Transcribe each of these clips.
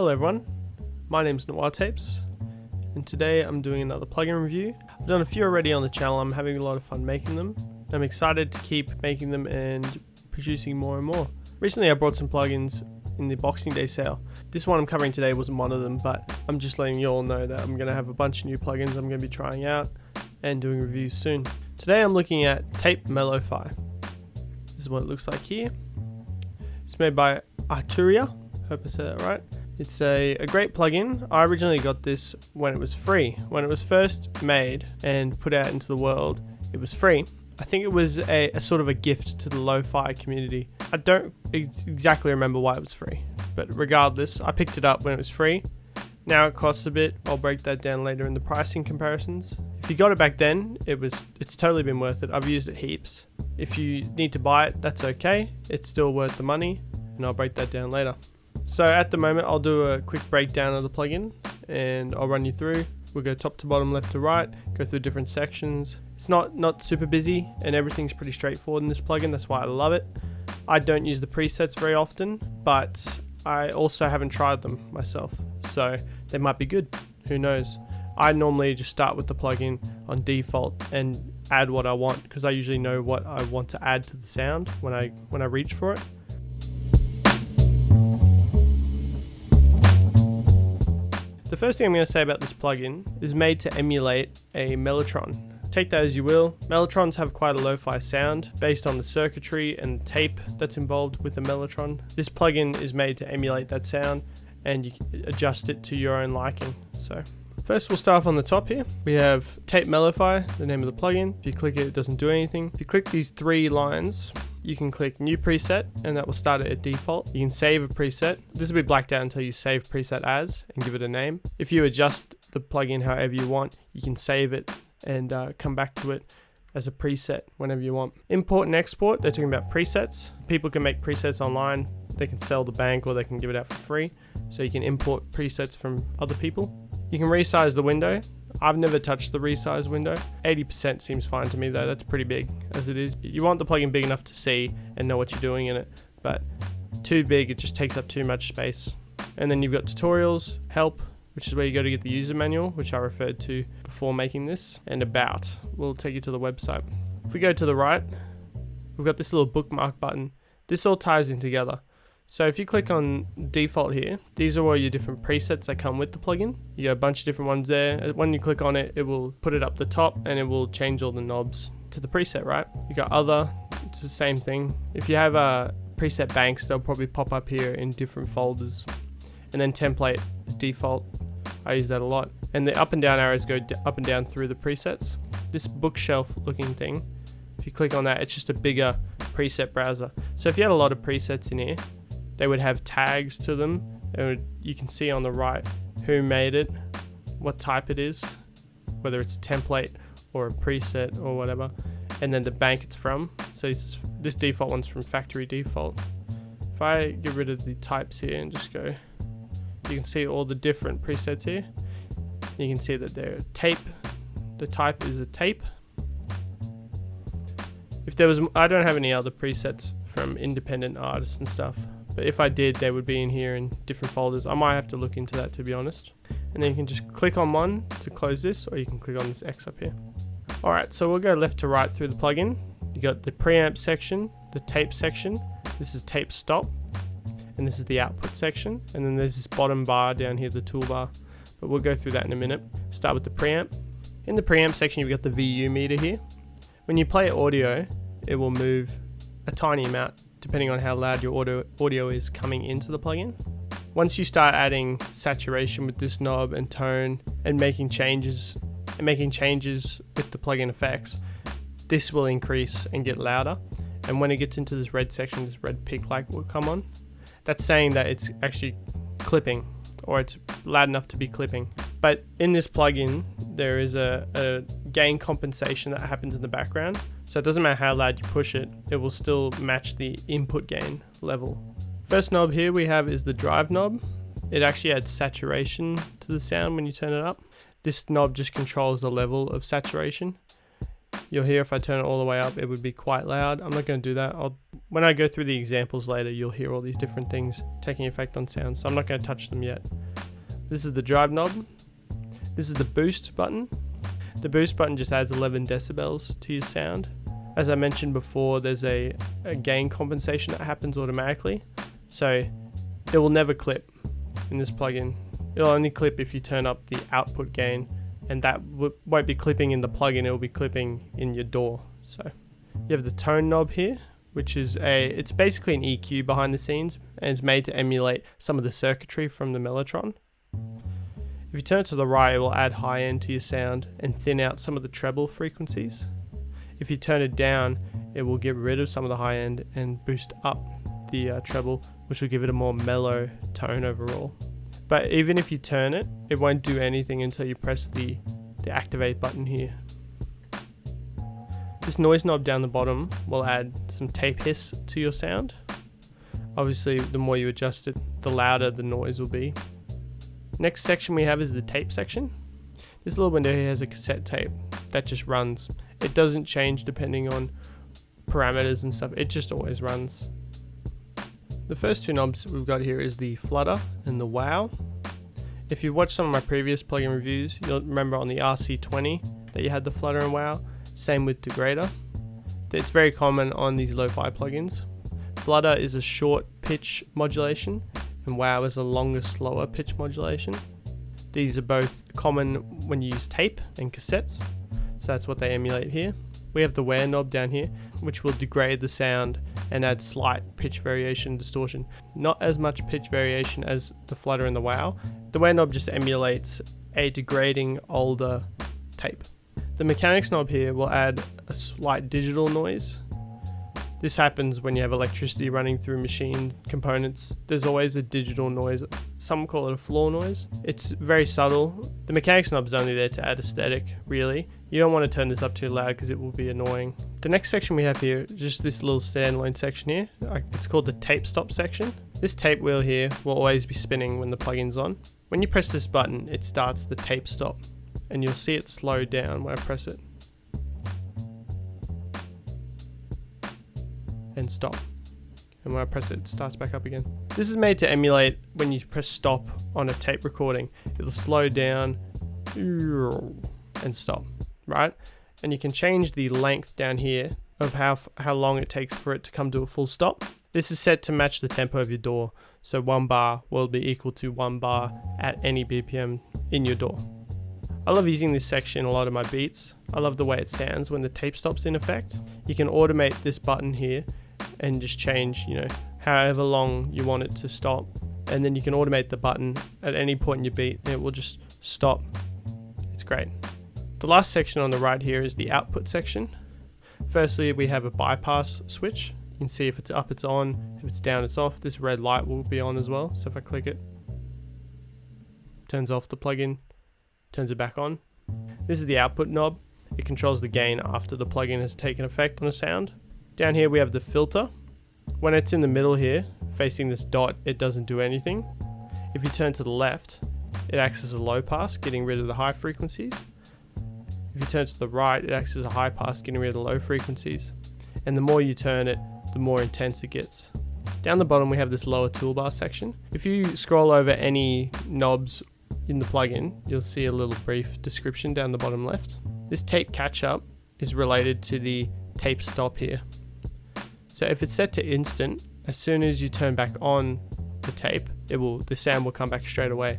Hello everyone, my name's Noir Tapes, and today I'm doing another plugin review. I've done a few already on the channel. I'm having a lot of fun making them. I'm excited to keep making them and producing more and more. Recently I brought some plugins in the Boxing Day sale. This one I'm covering today wasn't one of them, but I'm just letting you all know that I'm going to have a bunch of new plugins I'm going to be trying out and doing reviews soon. Today I'm looking at Tape Mello-fi. This is what it looks like here. It's made by Arturia. Hope I said that right. It's a great plugin. I originally got this when it was free. When it was first made and put out into the world, it was free. I think it was a sort of a gift to the lo-fi community. I don't exactly remember why it was free, but regardless, I picked it up when it was free. Now it costs a bit. I'll break that down later in the pricing comparisons. If you got it back then, it's totally been worth it. I've used it heaps. If you need to buy it, that's okay. It's still worth the money, and I'll break that down later. So at the moment, I'll do a quick breakdown of the plugin and I'll run you through. We'll go top to bottom, left to right, go through different sections. It's not super busy and everything's pretty straightforward in this plugin. That's why I love it. I don't use the presets very often, but I also haven't tried them myself. So they might be good, who knows. I normally just start with the plugin on default and add what I want because I usually know what I want to add to the sound when I reach for it. The first thing I'm going to say about this plugin is made to emulate a Mellotron. Take that as you will. Mellotrons have quite a lo-fi sound based on the circuitry and tape that's involved with the Mellotron. This plugin is made to emulate that sound and you can adjust it to your own liking. So first we'll start off on the top here. We have Tape Mello-fi, the name of the plugin. If you click it, it doesn't do anything. If you click these three lines, you can click new preset and that will start it at default. You can save a preset. This will be blacked out until you save preset as and give it a name. If you adjust the plugin however you want, you can save it and come back to it as a preset whenever you want. Import and export, they're talking about presets. People can make presets online. They can sell the bank or they can give it out for free. So you can import presets from other people. You can resize the window. I've never touched the resize window. 80% seems fine to me though. That's pretty big as it is. You want the plugin big enough to see and know what you're doing in it, but too big, it just takes up too much space. And then you've got tutorials, help, which is where you go to get the user manual, which I referred to before making this, and about will take you to the website. If we go to the right, we've got this little bookmark button. This all ties in together. So if you click on default here, these are all your different presets that come with the plugin. You got a bunch of different ones there. When you click on it, it will put it up the top and it will change all the knobs to the preset, right? You got other, it's the same thing. If you have preset banks, they'll probably pop up here in different folders. And then template is default. I use that a lot. And the up and down arrows go up and down through the presets. This bookshelf looking thing, if you click on that, it's just a bigger preset browser. So if you had a lot of presets in here, they would have tags to them. You can see on the right who made it, what type it is, whether it's a template or a preset or whatever, and then the bank it's from. So this default one's from factory default. If I get rid of the types here and just go, you can see all the different presets here. You can see that they're tape. The type is a tape. If there was, I don't have any other presets from independent artists and stuff. But if I did, they would be in here in different folders. I might have to look into that, to be honest. And then you can just click on one to close this, or you can click on this X up here. All right, so we'll go left to right through the plugin. You got the preamp section, the tape section. This is tape stop, and this is the output section. And then there's this bottom bar down here, the toolbar. But we'll go through that in a minute. Start with the preamp. In the preamp section, you've got the VU meter here. When you play audio, it will move a tiny amount, depending on how loud your audio is coming into the plugin. Once you start adding saturation with this knob and tone and making changes with the plugin effects, this will increase and get louder. And when it gets into this red section, this red peak light will come on. That's saying that it's actually clipping, or it's loud enough to be clipping. But in this plugin, there is a gain compensation that happens in the background. So it doesn't matter how loud you push it, it will still match the input gain level. First knob here we have is the drive knob. It actually adds saturation to the sound when you turn it up. This knob just controls the level of saturation. You'll hear if I turn it all the way up, it would be quite loud. I'm not going to do that. I'll When I go through the examples later, you'll hear all these different things taking effect on sound, so I'm not going to touch them yet. This is the drive knob. This is the boost button. The boost button just adds 11 decibels to your sound. As I mentioned before, there's a gain compensation that happens automatically, so it will never clip in this plugin. It'll only clip if you turn up the output gain, and that won't be clipping in the plugin, it will be clipping in your DAW. So you have the tone knob here, which is it's basically an EQ behind the scenes, and it's made to emulate some of the circuitry from the Mellotron. If you turn to the right, it will add high end to your sound and thin out some of the treble frequencies. If you turn it down, it will get rid of some of the high end and boost up the treble, which will give it a more mellow tone overall. But even if you turn it, it won't do anything until you press the activate button here. This noise knob down the bottom will add some tape hiss to your sound. Obviously, the more you adjust it, the louder the noise will be. Next section we have is the tape section. This little window here has a cassette tape that just runs. It doesn't change depending on parameters and stuff, it just always runs. The first two knobs we've got here is the flutter and the wow. If you've watched some of my previous plugin reviews, you'll remember on the RC20 that you had the flutter and wow. Same with degrader. It's very common on these lo-fi plugins. Flutter is a short pitch modulation, and wow is a longer, slower pitch modulation. These are both common when you use tape and cassettes, so that's what they emulate here. We have the wear knob down here, which will degrade the sound and add slight pitch variation distortion. Not as much pitch variation as the flutter and the wow. The wear knob just emulates a degrading older tape. The mechanics knob here will add a slight digital noise. This happens when you have electricity running through machine components. There's always a digital noise. Some call it a floor noise. It's very subtle. The mechanics knob is only there to add aesthetic, really. You don't want to turn this up too loud because it will be annoying. The next section we have here, just this little standalone section here. It's called the tape stop section. This tape wheel here will always be spinning when the plugin's on. When you press this button, it starts the tape stop, and you'll see it slow down when I press it. And stop. And when I press it, it starts back up again. This is made to emulate when you press stop on a tape recording. It'll slow down and stop, right? And you can change the length down here of how long it takes for it to come to a full stop. This is set to match the tempo of your DAW, so 1 bar will be equal to 1 bar at any BPM in your DAW. I love using this section in a lot of my beats. I love the way it sounds when the tape stop's in effect. You can automate this button here and just change, however long you want it to stop. And then you can automate the button at any point in your beat and it will just stop. It's great. The last section on the right here is the output section. Firstly, we have a bypass switch. You can see if it's up, it's on. If it's down, it's off. This red light will be on as well. So if I click it, turns off the plugin, turns it back on. This is the output knob. It controls the gain after the plugin has taken effect on a sound. Down here we have the filter. When it's in the middle here, facing this dot, it doesn't do anything. If you turn to the left, it acts as a low pass, getting rid of the high frequencies. If you turn to the right, it acts as a high pass, getting rid of the low frequencies. And the more you turn it, the more intense it gets. Down the bottom we have this lower toolbar section. If you scroll over any knobs in the plugin, you'll see a little brief description down the bottom left. This tape catch up is related to the tape stop here. So if it's set to instant, as soon as you turn back on the tape, the sound will come back straight away.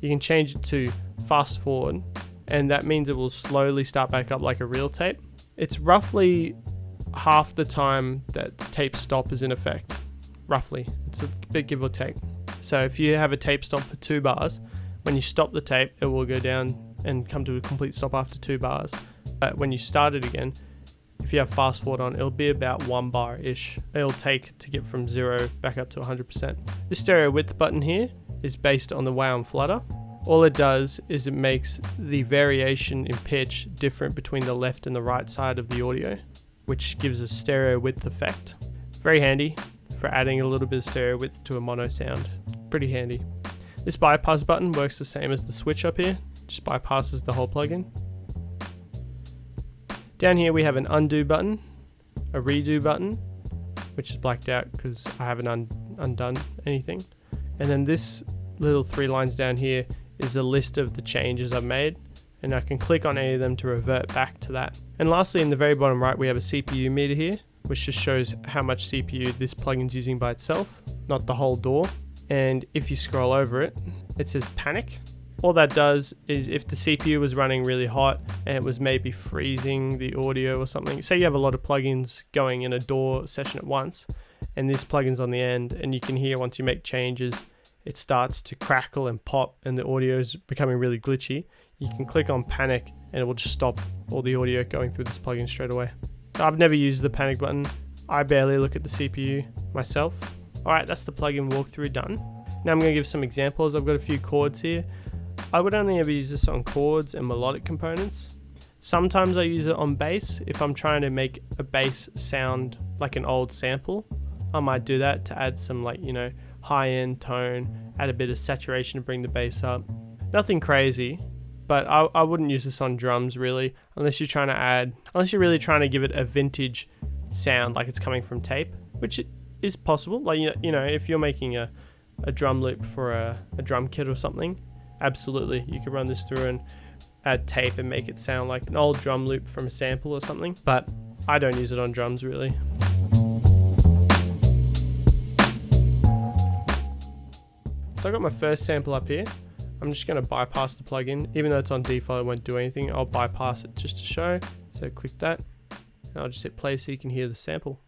You can change it to fast forward, and that means it will slowly start back up like a real tape. It's roughly half the time that the tape stop is in effect. Roughly. It's a bit give or take. So if you have a tape stop for 2 bars, when you stop the tape, it will go down and come to a complete stop after 2 bars. But when you start it again, if you have fast forward on, it'll be about 1 bar-ish. It'll take to get from 0 back up to 100%. This stereo width button here is based on the wow and flutter. All it does is it makes the variation in pitch different between the left and the right side of the audio, which gives a stereo width effect. Very handy for adding a little bit of stereo width to a mono sound. Pretty handy. This bypass button works the same as the switch up here, just bypasses the whole plugin. Down here we have an undo button, a redo button, which is blacked out because I haven't undone anything. And then this little 3 lines down here is a list of the changes I've made, and I can click on any of them to revert back to that. And lastly, in the very bottom right, we have a CPU meter here, which just shows how much CPU this plugin's using by itself, not the whole DAW. And if you scroll over it, it says panic. All that does is if the CPU was running really hot and it was maybe freezing the audio or something, say you have a lot of plugins going in a DAW session at once, and this plugin's on the end, and you can hear once you make changes, it starts to crackle and pop and the audio is becoming really glitchy, you can click on panic and it will just stop all the audio going through this plugin straight away. I've never used the panic button. I barely look at the CPU myself. Alright, that's the plugin walkthrough done. Now I'm going to give some examples. I've got a few chords here. I would only ever use this on chords and melodic components. Sometimes I use it on bass. If I'm trying to make a bass sound like an old sample, I might do that to add some high-end tone, add a bit of saturation to bring the bass up. Nothing crazy, but I wouldn't use this on drums really, unless you're really trying to give it a vintage sound like it's coming from tape, which is possible. Like, if you're making a drum loop for a drum kit or something, absolutely, you could run this through and add tape and make it sound like an old drum loop from a sample or something, but I don't use it on drums really. So I got my first sample up here. I'm just going to bypass the plugin. Even though it's on default, it won't do anything. I'll bypass it just to show. So click that, and I'll just hit play so you can hear the sample.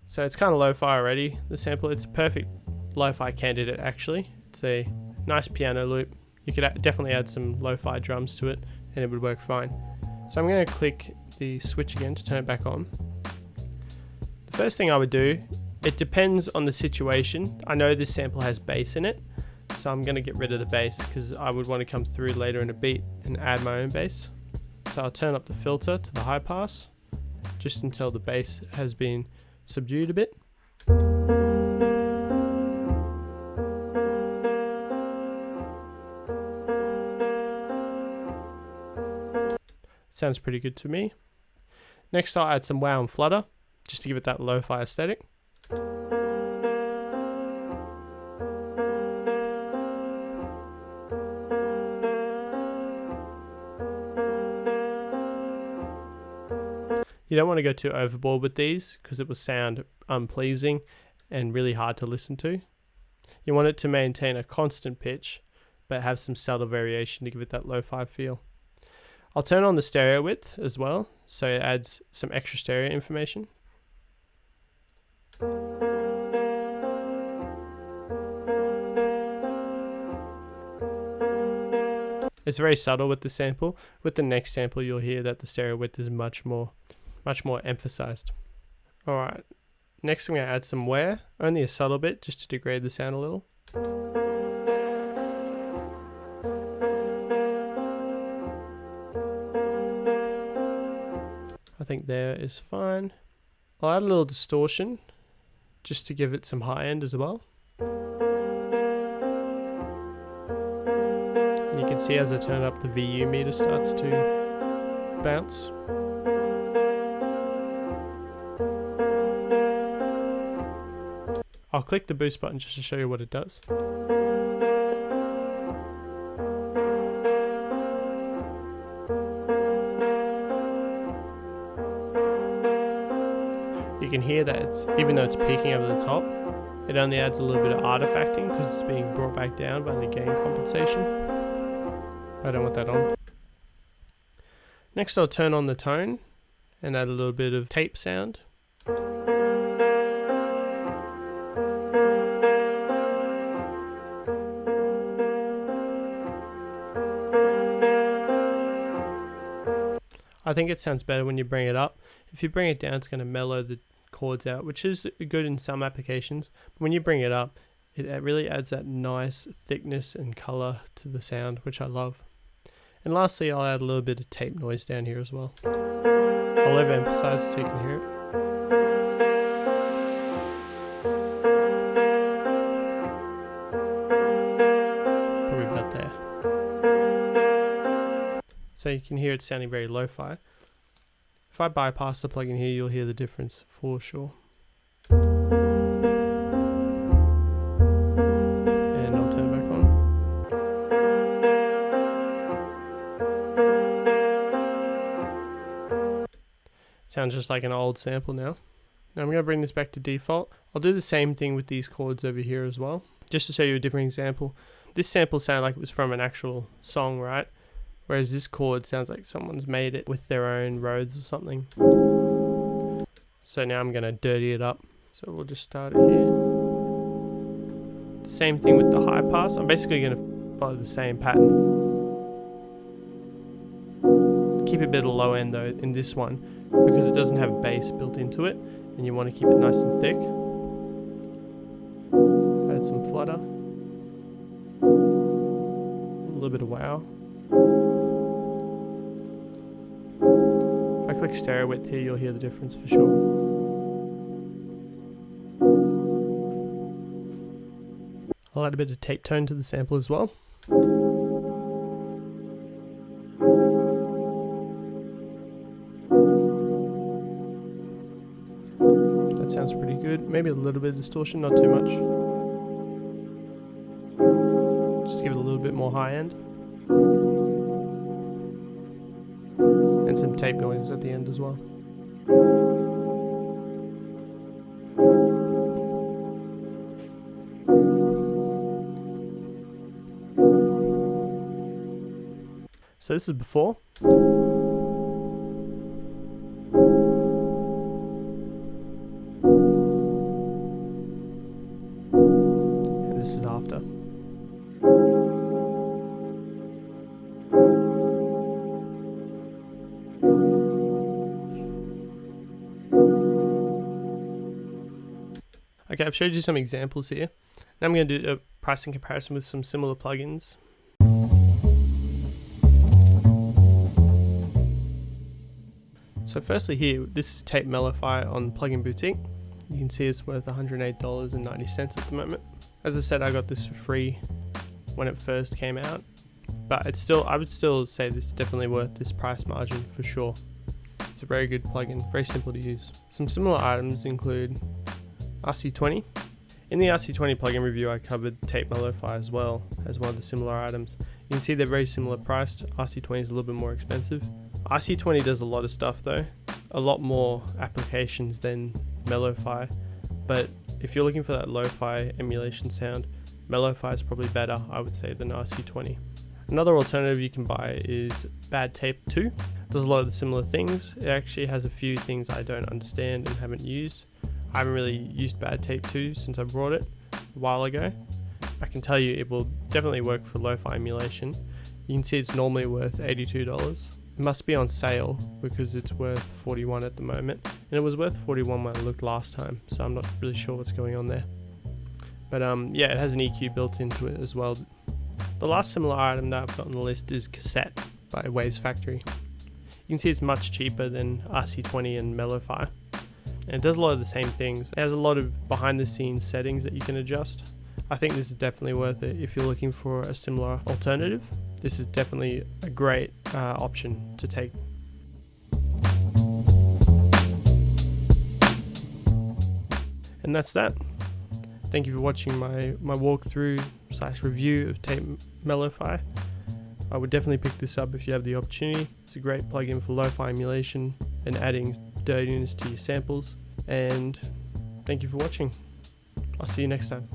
So it's kind of lo-fi already, the sample. It's a perfect lo-fi candidate actually. It's a nice piano loop. You could definitely add some lo-fi drums to it and it would work fine. So I'm going to click the switch again to turn it back on. The first thing I would do, it depends on the situation. I know this sample has bass in it, so I'm going to get rid of the bass because I would want to come through later in a beat and add my own bass. So I'll turn up the filter to the high pass just until the bass has been subdued a bit. Sounds pretty good to me. Next I'll add some wow and flutter just to give it that lo-fi aesthetic. You don't want to go too overboard with these because it will sound unpleasing and really hard to listen to. You want it to maintain a constant pitch but have some subtle variation to give it that lo-fi feel. I'll turn on the stereo width as well, so it adds some extra stereo information. It's very subtle with the sample. With the next sample, you'll hear that the stereo width is much more emphasized. Alright, next I'm going to add some wear, only a subtle bit, just to degrade the sound a little. I think there is fine. I'll add a little distortion just to give it some high end as well. And you can see as I turn up, the VU meter starts to bounce. I'll click the boost button just to show you what it does. You can hear that even though it's peaking over the top, it only adds a little bit of artifacting because it's being brought back down by the gain compensation. I don't want that on. Next I'll turn on the tone and add a little bit of tape sound. I think it sounds better when you bring it up. If you bring it down, it's going to mellow the chords out, which is good in some applications. But when you bring it up, it really adds that nice thickness and color to the sound, which I love. And lastly, I'll add a little bit of tape noise down here as well. I'll overemphasize so you can hear it. So you can hear it sounding very lo-fi. If I bypass the plugin here, you'll hear the difference for sure. And I'll turn it back on. Sounds just like an old sample now. Now I'm going to bring this back to default. I'll do the same thing with these chords over here as well, just to show you a different example. This sample sounded like it was from an actual song, right? Whereas this chord sounds like someone's made it with their own Rhodes or something. So now I'm going to dirty it up. So we'll just start it here. The same thing with the high pass. I'm basically going to follow the same pattern. Keep a bit of low end though in this one, because it doesn't have bass built into it, and you want to keep it nice and thick. Add some flutter. A little bit of wow. If I click stereo width here, you'll hear the difference for sure. I'll add a bit of tape tone to the sample as well. That sounds pretty good. Maybe a little bit of distortion, not too much. Just give it a little bit more high end. And some tape noise at the end as well. So this is before. And this is after. Okay, I've showed you some examples here. Now I'm going to do a pricing comparison with some similar plugins. So firstly here, this is Tape Mello-fi on Plugin Boutique. You can see it's worth $108.90 at the moment. As I said, I got this for free when it first came out, but it's still, I would still say this is definitely worth this price margin for sure. It's a very good plugin, very simple to use. Some similar items include RC20. In the RC20 plugin review, I covered Tape Mello-fi as well as one of the similar items. You can see they're very similar priced. RC20 is a little bit more expensive. RC20 does a lot of stuff though, a lot more applications than Mello-fi, but if you're looking for that lo-fi emulation sound, Mello-fi is probably better, I would say, than RC20. Another alternative you can buy is Bad Tape 2. It does a lot of the similar things. It actually has a few things I don't understand and haven't used. I haven't really used Bad Tape 2 since I bought it a while ago. I can tell you it will definitely work for lo-fi emulation. You can see it's normally worth $82. It must be on sale because it's worth $41 at the moment, and it was worth $41 when I looked last time, so I'm not really sure what's going on there. But yeah, it has an EQ built into it as well. The last similar item that I've got on the list is Cassette by Waves Factory. You can see it's much cheaper than RC20 and Mello-fi, and it does a lot of the same things. It has a lot of behind the scenes settings that you can adjust. I think this is definitely worth it if you're looking for a similar alternative. This is definitely a great option to take. And that's that. Thank you for watching my walkthrough / review of Tape Mello-fi. I would definitely pick this up if you have the opportunity. It's a great plugin for lo-fi emulation and adding dirtiness to your samples. And thank you for watching. I'll see you next time.